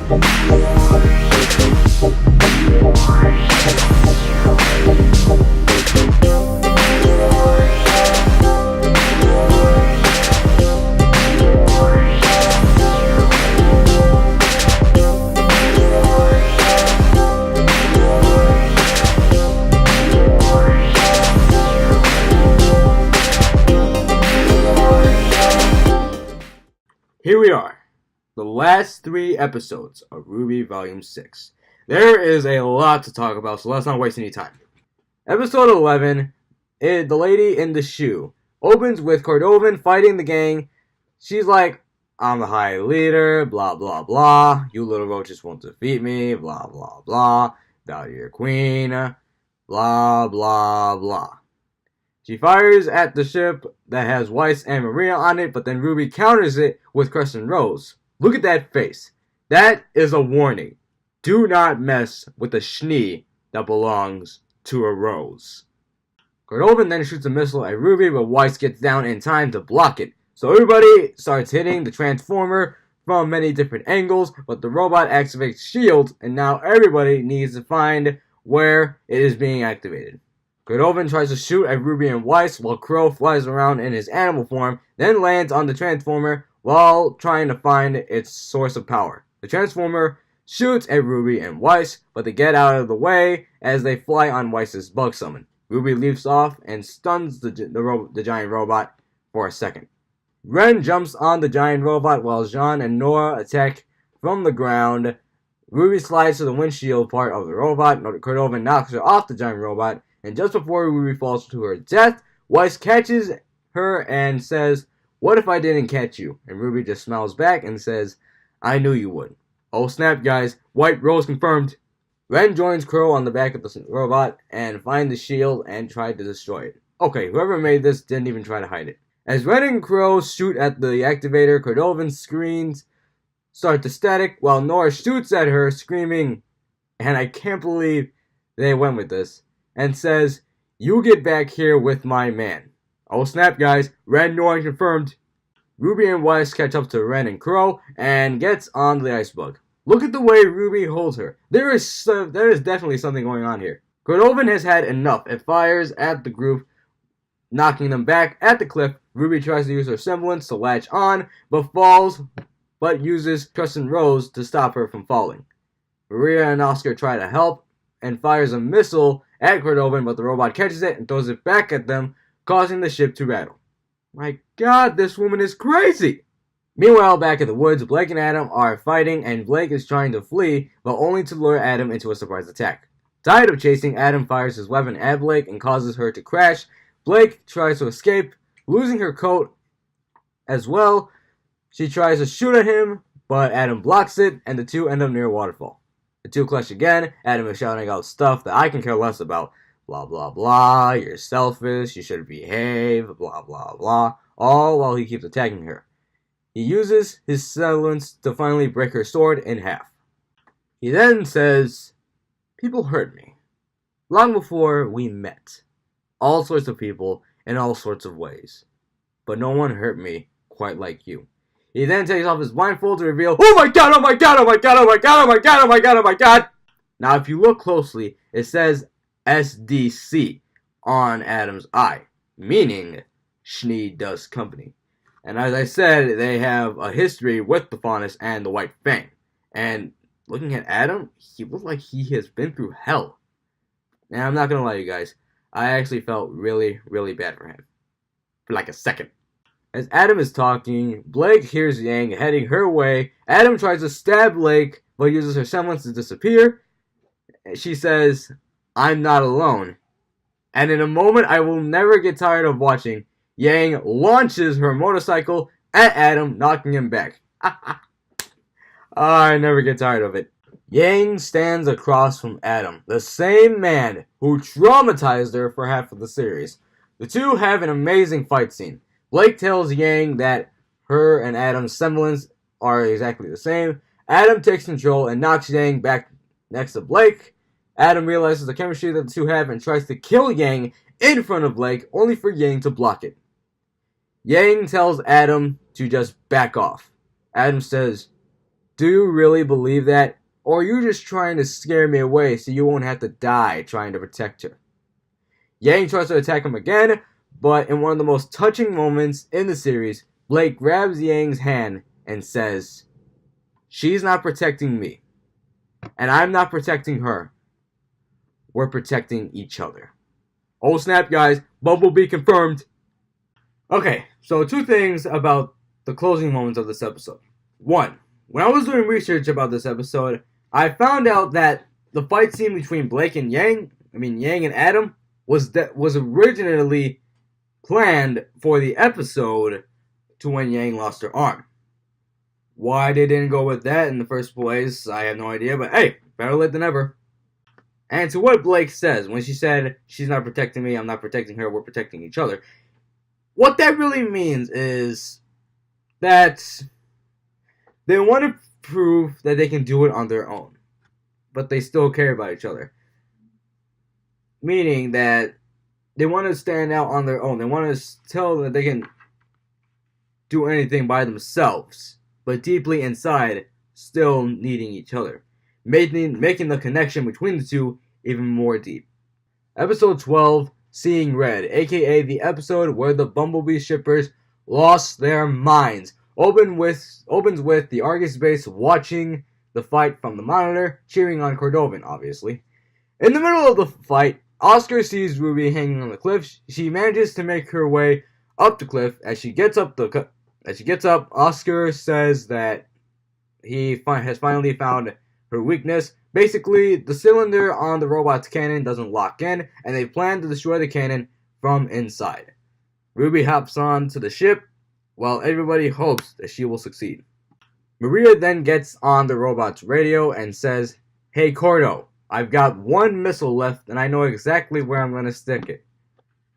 Here we are, the last 3 episodes of RWBY Volume 6. There is a lot to talk about, so let's not waste any time. Episode 11, The Lady in the Shoe, opens with Cordovan fighting the gang. She's like, I'm the high leader, blah blah blah, you little roaches won't defeat me, blah blah blah, value your queen, blah blah blah. She fires at the ship that has Weiss and Maria on it, but then Ruby counters it with Crescent Rose. Look at that face. That is a warning. Do not mess with a schnee that belongs to a rose. Cordovan then shoots a missile at Ruby, but Weiss gets down in time to block it. So everybody starts hitting the Transformer from many different angles, but the robot activates shields, and now everybody needs to find where it is being activated. Cordovan tries to shoot at Ruby and Weiss while Crow flies around in his animal form, then lands on the Transformer while trying to find its source of power. The Transformer shoots at Ruby and Weiss, but they get out of the way as they fly on Weiss's bug summon. Ruby leaps off and stuns the giant robot for a second. Ren jumps on the giant robot while Jean and Nora attack from the ground. Ruby slides to the windshield part of the robot. Cordovan knocks her off the giant robot. And just before Ruby falls to her death, Weiss catches her and says, "What if I didn't catch you?" And Ruby just smiles back and says, "I knew you would." Oh snap, guys. White Rose confirmed. Ren joins Crow on the back of the robot and finds the shield and tried to destroy it. Okay, whoever made this didn't even try to hide it. As Ren and Crow shoot at the activator, Cordovan's screens start to static while Nora shoots at her, screaming, and I can't believe they went with this, and says, "You get back here with my man." Oh snap, guys. Ren Nora confirmed. Ruby and Weiss catch up to Ren and Crow and gets on the ice bug. Look at the way Ruby holds her. There is definitely something going on here. Cordovan has had enough. It fires at the group, knocking them back at the cliff. Ruby tries to use her semblance to latch on, but falls, but uses Crescent Rose to stop her from falling. Maria and Oscar try to help and fires a missile at Cordovan, but the robot catches it and throws it back at them, causing the ship to rattle. My god, this woman is crazy! Meanwhile, back in the woods, Blake and Adam are fighting, and Blake is trying to flee, but only to lure Adam into a surprise attack. Tired of chasing, Adam fires his weapon at Blake and causes her to crash. Blake tries to escape, losing her coat as well. She tries to shoot at him, but Adam blocks it, and the two end up near a waterfall. The two clash again. Adam is shouting out stuff that I can care less about. Blah, blah, blah, you're selfish, you should behave, blah, blah, blah. All while he keeps attacking her. He uses his semblance to finally break her sword in half. He then says, "People hurt me. Long before we met. All sorts of people in all sorts of ways. But no one hurt me quite like you." He then takes off his blindfold to reveal, "Oh my god, oh my god, oh my god, oh my god, oh my god, oh my god, oh my god!" Now, if you look closely, it says SDC on Adam's eye, meaning Schnee Dust Company. And as I said, they have a history with the Faunus and the White Fang. And looking at Adam, he looks like he has been through hell. And I'm not gonna lie, you guys, I actually felt really, really bad for him. For like a second. As Adam is talking, Blake hears Yang heading her way. Adam tries to stab Blake, but uses her semblance to disappear. She says, "I'm not alone." And in a moment I will never get tired of watching, Yang launches her motorcycle at Adam, knocking him back. I never get tired of it. Yang stands across from Adam, the same man who traumatized her for half of the series. The two have an amazing fight scene. Blake tells Yang that her and Adam's semblance are exactly the same. Adam takes control and knocks Yang back next to Blake. Adam realizes the chemistry that the two have and tries to kill Yang in front of Blake, only for Yang to block it. Yang tells Adam to just back off. Adam says, Do you really believe that? Or are you just trying to scare me away so you won't have to die trying to protect her? Yang tries to attack him again, but in one of the most touching moments in the series, Blake grabs Yang's hand and says, "She's not protecting me, and I'm not protecting her. We're protecting each other." Oh snap, guys, Bumblebee confirmed. Okay, so 2 things about the closing moments of this episode. 1, when I was doing research about this episode, I found out that the fight scene between Blake and Yang and Adam, was originally planned for the episode to when Yang lost her arm. Why they didn't go with that in the first place, I have no idea, but hey, better late than never. And to what Blake says, when she said, "She's not protecting me, I'm not protecting her, we're protecting each other," what that really means is that they want to prove that they can do it on their own, but they still care about each other. Meaning that they want to stand out on their own. They want to tell that they can do anything by themselves, but deeply inside, still needing each other. Making the connection between the two even more deep. Episode 12, Seeing Red, aka the episode where the Bumblebee shippers lost their minds. Opens with the Argus base watching the fight from the monitor, cheering on Cordovan, obviously. In the middle of the fight, Oscar sees Ruby hanging on the cliff. She manages to make her way up the cliff. As she gets up, Oscar says that he has finally found her weakness. Basically, the cylinder on the robot's cannon doesn't lock in, and they plan to destroy the cannon from inside. Ruby hops on to the ship, while everybody hopes that she will succeed. Maria then gets on the robot's radio and says, "Hey Cordo, I've got 1 missile left and I know exactly where I'm going to stick it."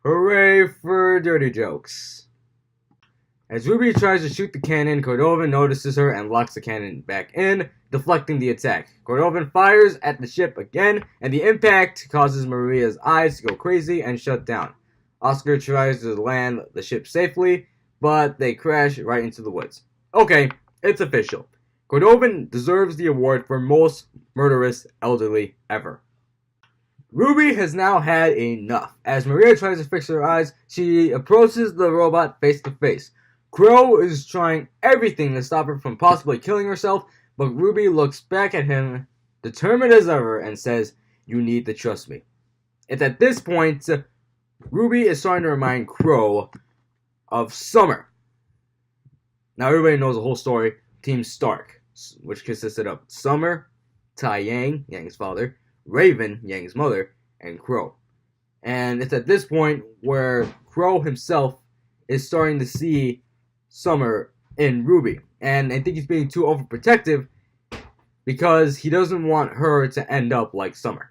Hooray for dirty jokes. As Ruby tries to shoot the cannon, Cordovan notices her and locks the cannon back in, deflecting the attack. Cordovan fires at the ship again, and the impact causes Maria's eyes to go crazy and shut down. Oscar tries to land the ship safely, but they crash right into the woods. Okay, it's official. Cordovan deserves the award for most murderous elderly ever. Ruby has now had enough. As Maria tries to fix her eyes, she approaches the robot face to face. Crow is trying everything to stop her from possibly killing herself, but Ruby looks back at him, determined as ever, and says, "You need to trust me." It's at this point, Ruby is starting to remind Crow of Summer. Now everybody knows the whole story. Team Stark, which consisted of Summer, Tai Yang, Yang's father, Raven, Yang's mother, and Crow. And it's at this point where Crow himself is starting to see Summer in Ruby. And I think he's being too overprotective because he doesn't want her to end up like Summer.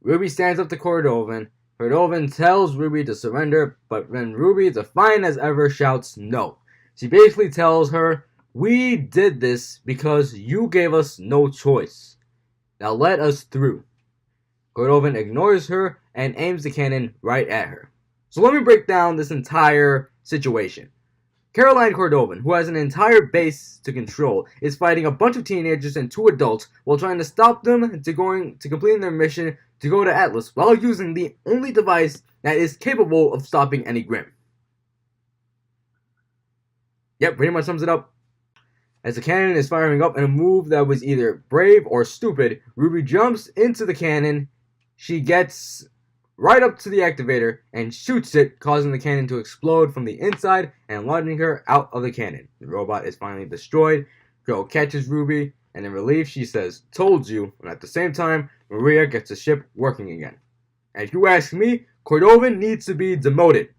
Ruby stands up to Cordovan. Cordovan tells Ruby to surrender, but when Ruby, defiant as ever, shouts no. She basically tells her, "We did this because you gave us no choice. Now let us through." Cordovan ignores her and aims the cannon right at her. So let me break down this entire situation. Caroline Cordovan, who has an entire base to control, is fighting a bunch of teenagers and 2 adults while trying to stop them to completing their mission to go to Atlas while using the only device that is capable of stopping any Grimm. Yep, pretty much sums it up. As the cannon is firing up in a move that was either brave or stupid, Ruby jumps into the cannon. She gets right up to the activator and shoots it, causing the cannon to explode from the inside and launching her out of the cannon. The robot is finally destroyed. Girl catches Ruby, and in relief she says, "Told you," and at the same time, Maria gets the ship working again. And if you ask me, Cordovan needs to be demoted.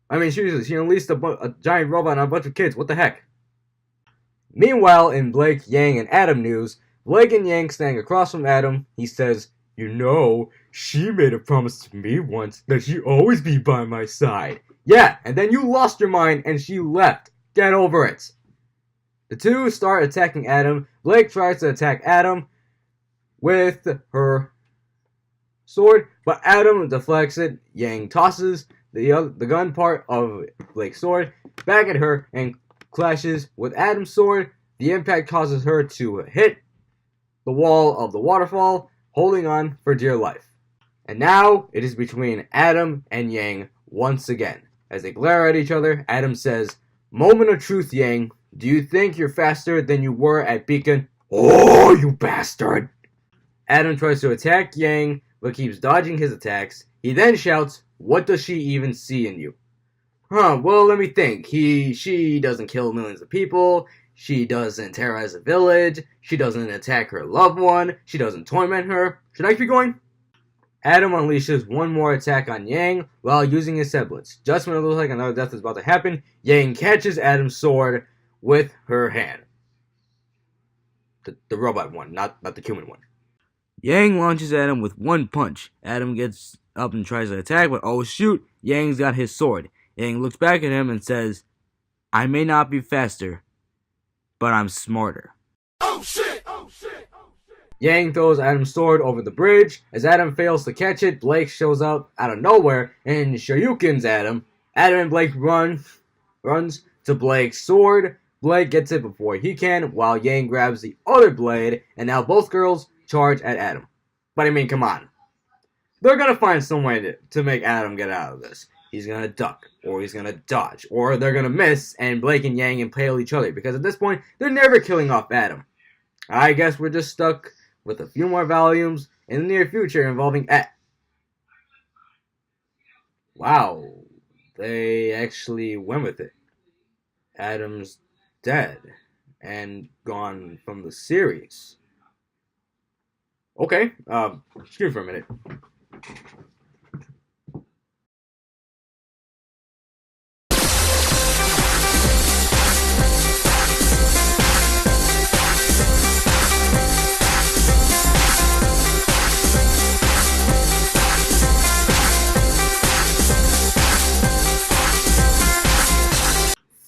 I mean, seriously, she unleashed a giant robot on a bunch of kids. What the heck? Meanwhile, in Blake, Yang, and Adam news, Blake and Yang standing across from Adam. He says, "You know, she made a promise to me once that she'd always be by my side." Yeah, and then you lost your mind and she left. Get over it. The two start attacking Adam. Blake tries to attack Adam with her sword, but Adam deflects it. Yang tosses the gun part of Blake's sword back at her and clashes with Adam's sword, The impact causes her to hit the wall of the waterfall, holding on for dear life. And now it is between Adam and Yang once again. As they glare at each other, Adam says, "Moment of truth, Yang. Do you think you're faster than you were at Beacon?" "Oh, you bastard!" Adam tries to attack Yang, but keeps dodging his attacks. He then shouts, "What does she even see in you?" Well, let me think. She doesn't kill millions of people. She doesn't terrorize a village. She doesn't attack her loved one. She doesn't torment her. Should I keep going? Adam unleashes one more attack on Yang while using his semblance. Just when it looks like another death is about to happen, Yang catches Adam's sword with her hand. The robot one, not the human one. Yang launches Adam with one punch. Adam gets up and tries to attack, but oh shoot, Yang's got his sword. Yang looks back at him and says, "I may not be faster, but I'm smarter." Oh shit! Oh shit! Oh shit! Yang throws Adam's sword over the bridge. As Adam fails to catch it, Blake shows up out of nowhere and Shoryukens Adam. Adam and Blake runs to Blake's sword. Blake gets it before he can, while Yang grabs the other blade, and now both girls charge at Adam. But I mean, come on. They're gonna find some way to make Adam get out of this. He's gonna duck, or he's gonna dodge, or they're gonna miss, and Blake and Yang impale each other, because at this point, they're never killing off Adam. I guess we're just stuck with a few more volumes in the near future involving Wow, they actually went with it. Adam's dead and gone from the series. Okay, excuse me for a minute.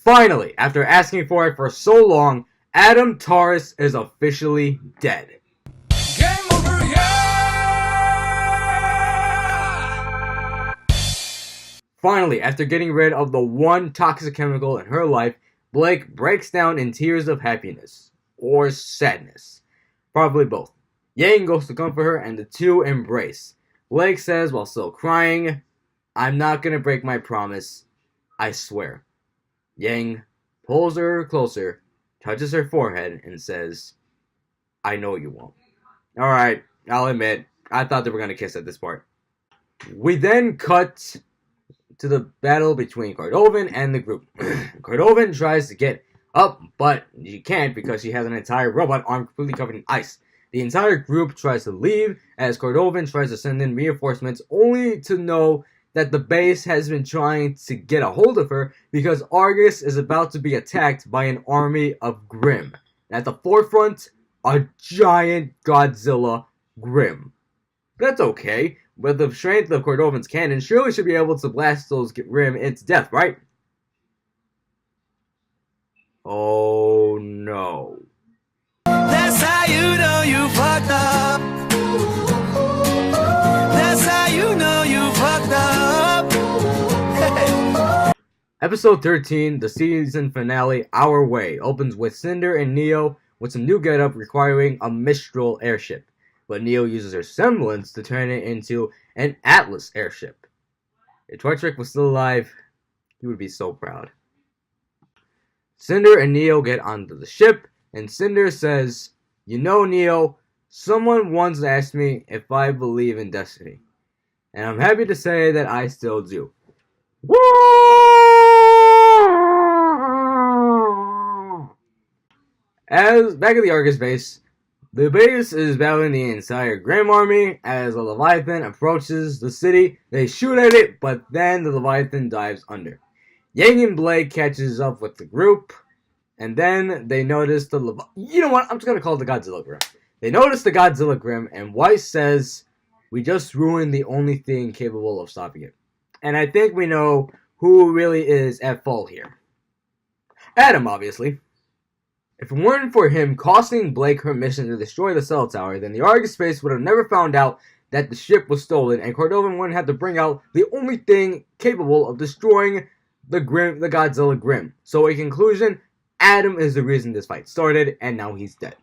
Finally, after asking for it for so long, Adam Taurus is officially dead. Game over, yeah! Finally, after getting rid of the one toxic chemical in her life, Blake breaks down in tears of happiness. Or sadness. Probably both. Yang goes to comfort her and the two embrace. Blake says while still crying, "I'm not gonna break my promise. I swear." Yang pulls her closer, touches her forehead, and says, "I know you won't." Alright, I'll admit, I thought they were going to kiss at this part. We then cut to the battle between Cordovan and the group. Cordovan tries to get up, but she can't because she has an entire robot arm completely covered in ice. The entire group tries to leave as Cordovan tries to send in reinforcements, only to know that the base has been trying to get a hold of her because Argus is about to be attacked by an army of Grimm. And at the forefront, a giant Godzilla Grimm. That's okay. With the strength of Cordovan's cannon, surely should be able to blast those Grimm into death, right? Oh no. That's how you know you fucked up. That's how you know you fucked up. Episode 13, the season finale, Our Way, opens with Cinder and Neo with some new getup requiring a Mistral airship. But Neo uses her semblance to turn it into an Atlas airship. If Tortrick was still alive, he would be so proud. Cinder and Neo get onto the ship, and Cinder says, "You know, Neo, someone once asked me if I believe in destiny. And I'm happy to say that I still do." As back at the Argus base, the base is battling the entire Grimm army. As the Leviathan approaches the city, they shoot at it, but then the Leviathan dives under. Yang and Blake catches up with the group, and then they notice you know what? I'm just gonna call it the Godzilla Grimm. They notice the Godzilla Grimm, and Weiss says, "We just ruined the only thing capable of stopping it." And I think we know who really is at fault here. Adam, obviously. If it weren't for him costing Blake her mission to destroy the cell tower, then the Argus base would have never found out that the ship was stolen, and Cordovan wouldn't have to bring out the only thing capable of destroying the Godzilla Grimm. So in conclusion, Adam is the reason this fight started, and now he's dead.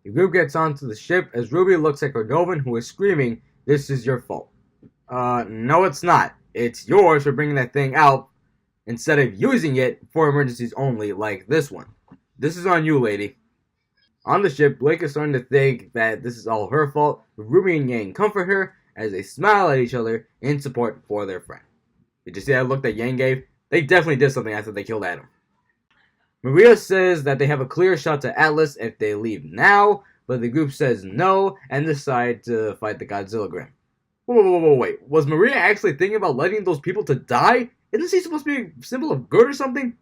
The group gets onto the ship as Ruby looks at Cordovan, who is screaming, "This is your fault." No it's not. It's yours for bringing that thing out instead of using it for emergencies only, like this one. This is on you, lady. On the ship, Blake is starting to think that this is all her fault, but Ruby and Yang comfort her as they smile at each other in support for their friend. Did you see that look that Yang gave? They definitely did something after they killed Adam. Maria says that they have a clear shot to Atlas if they leave now, but the group says no and decide to fight the Godzilla Grimm. Whoa, wait. Was Maria actually thinking about letting those people to die? Isn't she supposed to be a symbol of good or something?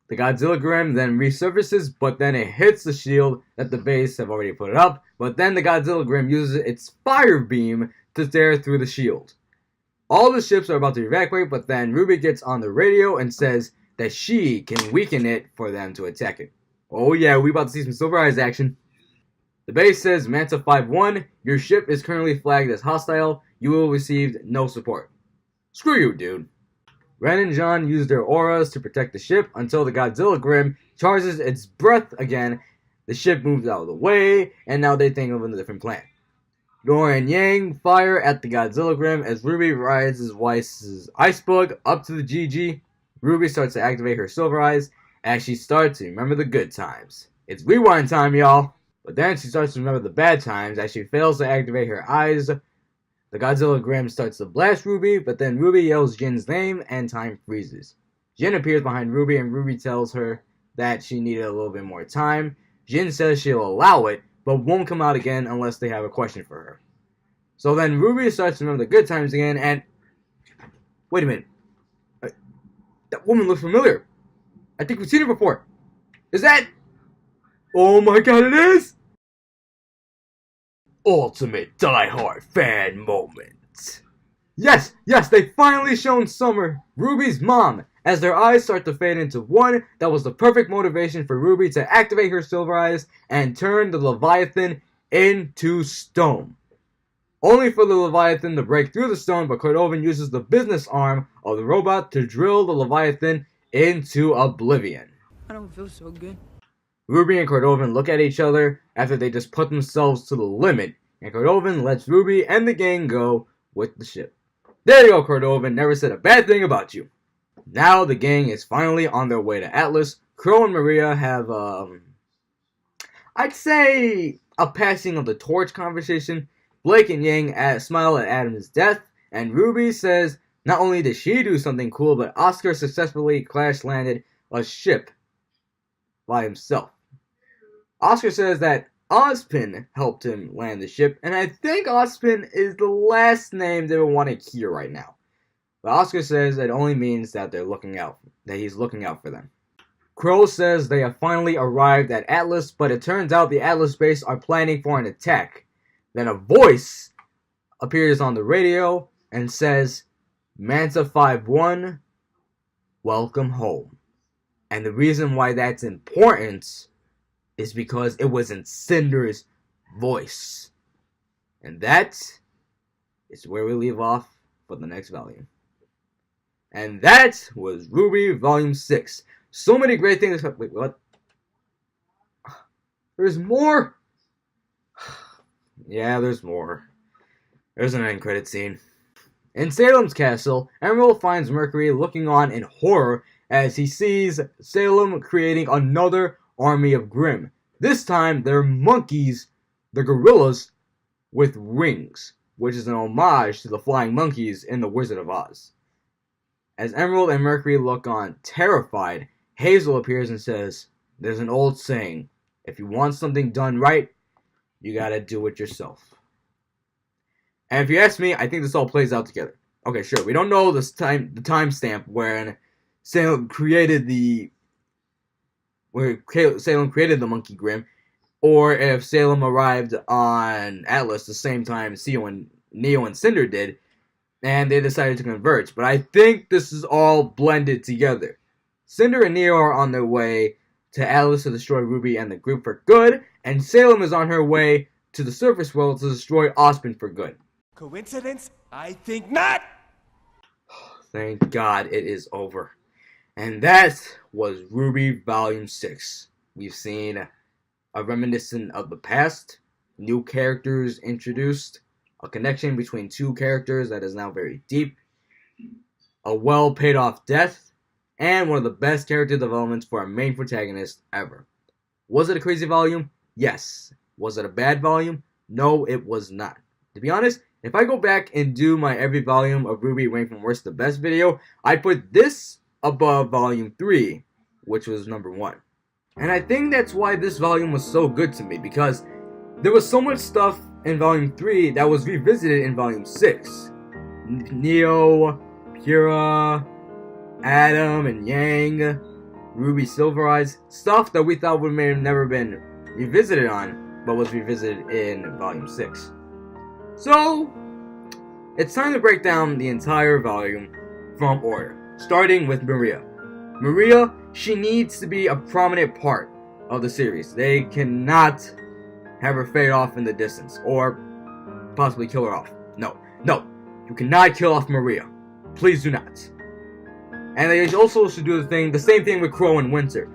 The Godzilla Grimm then resurfaces, but then it hits the shield that the base have already put up, but then the Godzilla Grimm uses its fire beam to tear through the shield. All the ships are about to evacuate, but then Ruby gets on the radio and says that she can weaken it for them to attack it. Oh yeah, we about to see some Silver Eyes action. The base says, Manta 5-1, your ship is currently flagged as hostile. You will receive no support. Screw you, dude. Ren and John use their auras to protect the ship until the Godzilla Grimm charges its breath again. The ship moves out of the way, and now they think of a different plan. Nora and Yang fire at the Godzilla Grimm as Ruby rides Weiss's ice bug up to the GG. Ruby starts to activate her Silver Eyes as she starts to remember the good times. It's rewind time, y'all. But then she starts to remember the bad times as she fails to activate her eyes. The Godzilla Grimm starts to blast Ruby, but then Ruby yells Jin's name and time freezes. Jin appears behind Ruby and Ruby tells her that she needed a little bit more time. Jin says she'll allow it, but won't come out again unless they have a question for her. So then Ruby starts to remember the good times again and... Wait a minute. That woman looks familiar. I think we've seen her before. Is that... Oh my god, it is! Ultimate die-hard fan moment. Yes, they finally shown Summer, Ruby's mom, as their eyes start to fade into one. That was the perfect motivation for Ruby to activate her Silver Eyes and turn the Leviathan into stone. Only for the Leviathan to break through the stone, but Cordovan uses the business arm of the robot to drill the Leviathan into oblivion. I don't feel so good. Ruby and Cordovan look at each other after they just put themselves to the limit, and Cordovan lets Ruby and the gang go with the ship. There you go, Cordovan, never said a bad thing about you. Now the gang is finally on their way to Atlas. Crow and Maria have, I'd say, a passing of the torch conversation. Blake and Yang smile at Adam's death, and Ruby says not only did she do something cool, but Oscar successfully crash-landed a ship by himself. Oscar says that Ozpin helped him land the ship, and I think Ozpin is the last name they would want to hear right now. But Oscar says it only means that he's looking out for them. Crow says they have finally arrived at Atlas, but it turns out the Atlas base are planning for an attack. Then a voice appears on the radio and says, Manta 5-1, welcome home. And the reason why that's important is because it was in Cinder's voice. And that is where we leave off for the next volume. And that was RWBY Volume 6. So many great things. Wait, what? There's more? Yeah, there's more. There's an end credit scene. In Salem's castle, Emerald finds Mercury looking on in horror as he sees Salem creating another army of Grimm. This time, they're monkeys, the gorillas, with wings, which is an homage to the flying monkeys in The Wizard of Oz. As Emerald and Mercury look on terrified, Hazel appears and says, there's an old saying, if you want something done right, you gotta do it yourself. And if you ask me, I think this all plays out together. Okay, sure, we don't know the timestamp when Salem created the Monkey Grimm, or if Salem arrived on Atlas the same time Neo and Cinder did, and they decided to converge. But I think this is all blended together. Cinder and Neo are on their way to Atlas to destroy Ruby and the group for good, and Salem is on her way to the surface world to destroy Ozpin for good. Coincidence? I think not! Thank God it is over. And that was RWBY Volume 6. We've seen a reminiscent of the past, new characters introduced, a connection between two characters that is now very deep, a well paid off death, and one of the best character developments for a main protagonist ever. Was it a crazy volume? Yes. Was it a bad volume? No, it was not. To be honest, if I go back and do my every volume of RWBY rank from worst to best video, I put this above Volume 3, which was number 1. And I think that's why this volume was so good to me, because there was so much stuff in Volume 3 that was revisited in Volume 6. Neo, Pura, Adam and Yang, Ruby Silver Eyes, stuff that we thought would may have never been revisited on, but was revisited in Volume 6. So, it's time to break down the entire volume from order, starting with Maria. Maria, she needs to be a prominent part of the series. They cannot have her fade off in the distance, or possibly kill her off. No, you cannot kill off Maria. Please do not. And they also should do the same thing with Crow and Winter.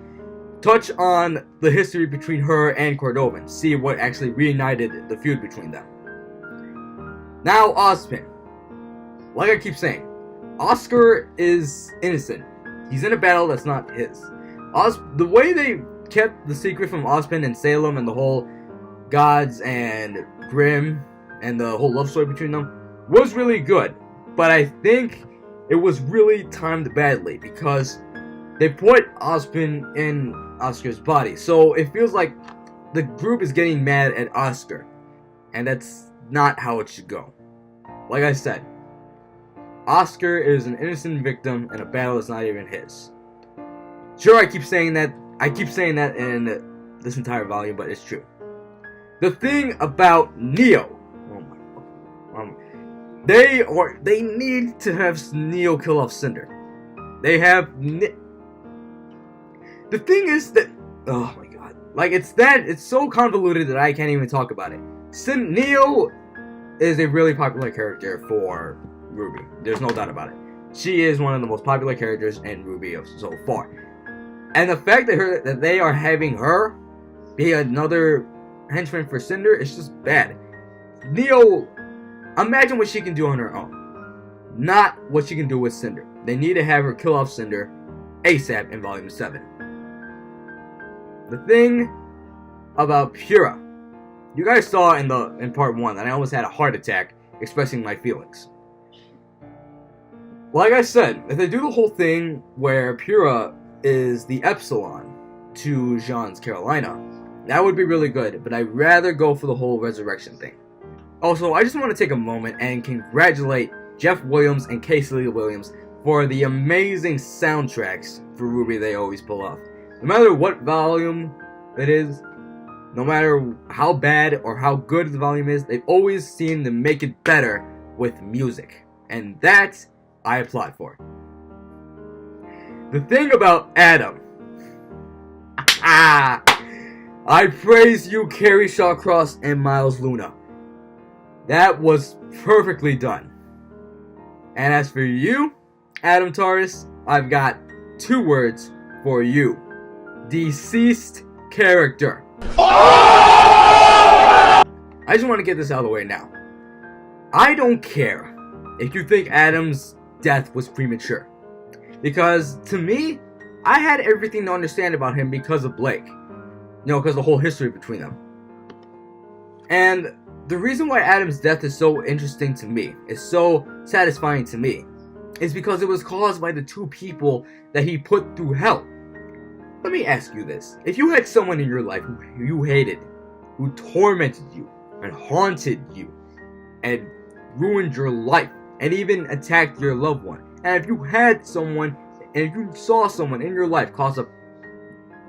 Touch on the history between her and Cordovan. See what actually reunited the feud between them. Now, Ozpin. Like I keep saying, Oscar is innocent. He's in a battle that's not his. The way they kept the secret from Ozpin and Salem and the whole Gods and Grimm and the whole love story between them was really good. But I think it was really timed badly because they put Ozpin in Oscar's body. So it feels like the group is getting mad at Oscar. And that's not how it should go. Like I said, Oscar is an innocent victim in a battle that's not even his. Sure, I keep saying that in this entire volume, but it's true. The thing about Neo, they need to have Neo kill off Cinder. The thing is that, oh my god, like it's so convoluted that I can't even talk about it. Neo is a really popular character for RWBY. There's no doubt about it. She is one of the most popular characters in RWBY so far. And the fact that they are having her be another henchman for Cinder is just bad. Neo, imagine what she can do on her own, not what she can do with Cinder. They need to have her kill off Cinder ASAP in Volume 7. The thing about Pura, you guys saw in part 1 that I almost had a heart attack expressing my feelings. Like I said, if they do the whole thing where Pura is the Epsilon to Jean's Carolina, that would be really good, but I'd rather go for the whole resurrection thing. Also, I just want to take a moment and congratulate Jeff Williams and Casey Lee Williams for the amazing soundtracks for RWBY they always pull off. No matter what volume it is, no matter how bad or how good the volume is, they've always seemed to make it better with music. And that I applaud for. The thing about Adam. I praise you, Carrie Shawcross and Miles Luna. That was perfectly done. And as for you, Adam Taurus, I've got 2 words for you. Deceased character. I just want to get this out of the way now. I don't care if you think Adam's death was premature. Because, to me, I had everything to understand about him because of Blake. Because of the whole history between them. And the reason why Adam's death is so interesting to me, is so satisfying to me, is because it was caused by the 2 people that he put through hell. Let me ask you this. If you had someone in your life who you hated, who tormented you, and haunted you, and ruined your life, and even attacked your loved one, and if you had someone, and if you saw someone in your life cause a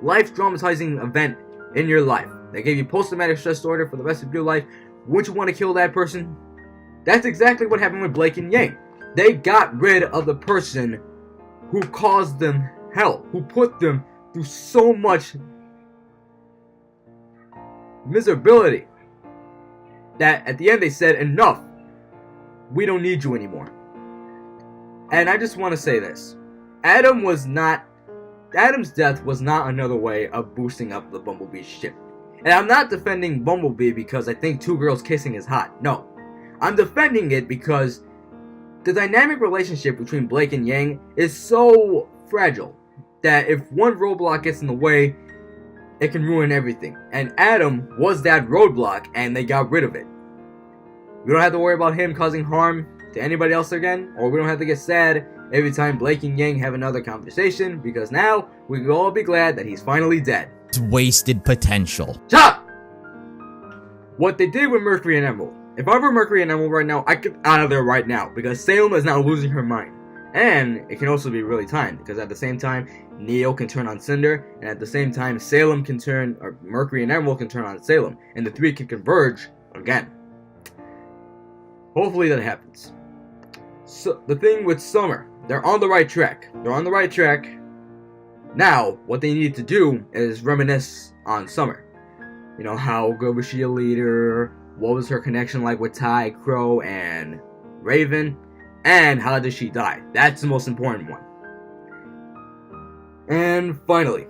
life-traumatizing event in your life that gave you post-traumatic stress disorder for the rest of your life, wouldn't you want to kill that person? That's exactly what happened with Blake and Yang. They got rid of the person who caused them hell, who put them through so much miserability, that at the end they said, enough, we don't need you anymore. And I just want to say this. Adam's death was not another way of boosting up the Bumblebee ship. And I'm not defending Bumblebee because I think two girls kissing is hot. No. I'm defending it because the dynamic relationship between Blake and Yang is so fragile that if one roadblock gets in the way, it can ruin everything. And Adam was that roadblock, and they got rid of it. We don't have to worry about him causing harm to anybody else again, or we don't have to get sad every time Blake and Yang have another conversation, because now we can all be glad that he's finally dead. It's wasted potential. Shut up! What they did with Mercury and Emerald. If I were Mercury and Emerald right now, I'd get out of there right now, because Salem is now losing her mind. And it can also be really timed, because at the same time, Neo can turn on Cinder, and at the same time, Mercury and Emerald can turn on Salem, and the three can converge again. Hopefully that happens. So, the thing with Summer, they're on the right track. Now, what they need to do is reminisce on Summer. You know, how good was she a leader? What was her connection like with Ty, Crow, and Raven? And how did she die? That's the most important one. And finally,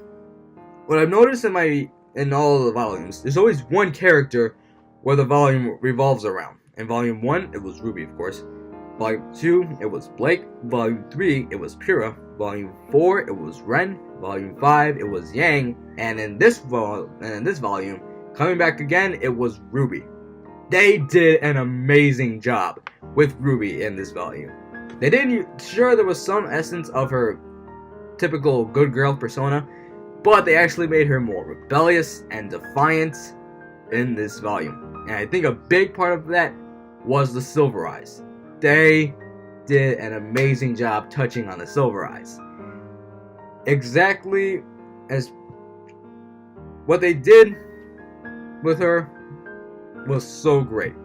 what I've noticed in all of the volumes, there's always one character where the volume revolves around. In Volume 1, it was Ruby, of course. Volume 2, it was Blake. Volume 3, it was Pyrrha. Volume 4, it was Ren. Volume 5, it was Yang. And in this volume, coming back again, it was Ruby. They did an amazing job with Ruby in this volume. They didn't, sure, there was some essence of her typical good girl persona, but they actually made her more rebellious and defiant in this volume. And I think a big part of that was the Silver Eyes. They did an amazing job touching on the Silver Eyes. Exactly as what they did with her was so great.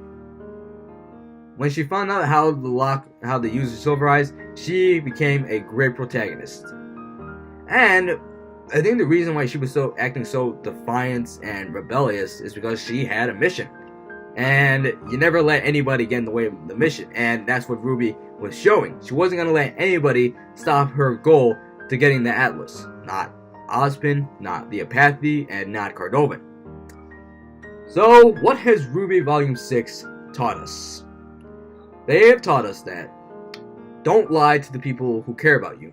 When she found out how to use the Silver Eyes, she became a great protagonist. And I think the reason why she was acting so defiant and rebellious is because she had a mission. And you never let anybody get in the way of the mission. And that's what Ruby was showing. She wasn't going to let anybody stop her goal to getting the Atlas. Not Ozpin, not the Apathy, and not Cardovan. So, what has Ruby Volume 6 taught us? They have taught us that don't lie to the people who care about you.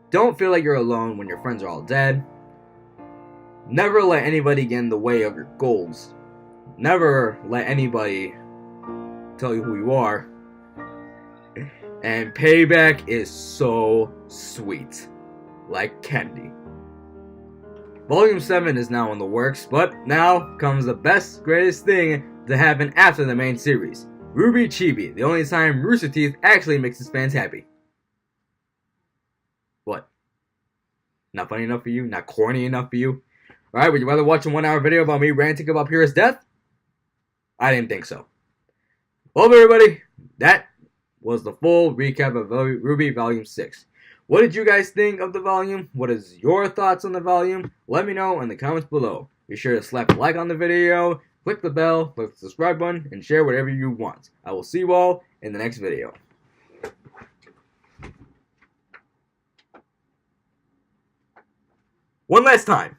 Don't feel like you're alone when your friends are all dead. Never let anybody get in the way of your goals. Never let anybody tell you who you are. And payback is so sweet. Like candy. Volume 7 is now in the works, but now comes the best, greatest thing to happen after the main series. Ruby Chibi, the only time Rooster Teeth actually makes his fans happy. What? Not funny enough for you? Not corny enough for you? Alright, would you rather watch a 1-hour video about me ranting about Pyrrha's death? I didn't think so. Well, everybody, that was the full recap of Ruby Volume 6. What did you guys think of the volume? What is your thoughts on the volume? Let me know in the comments below. Be sure to slap a like on the video, click the bell, click the subscribe button, and share whatever you want. I will see you all in the next video. One last time.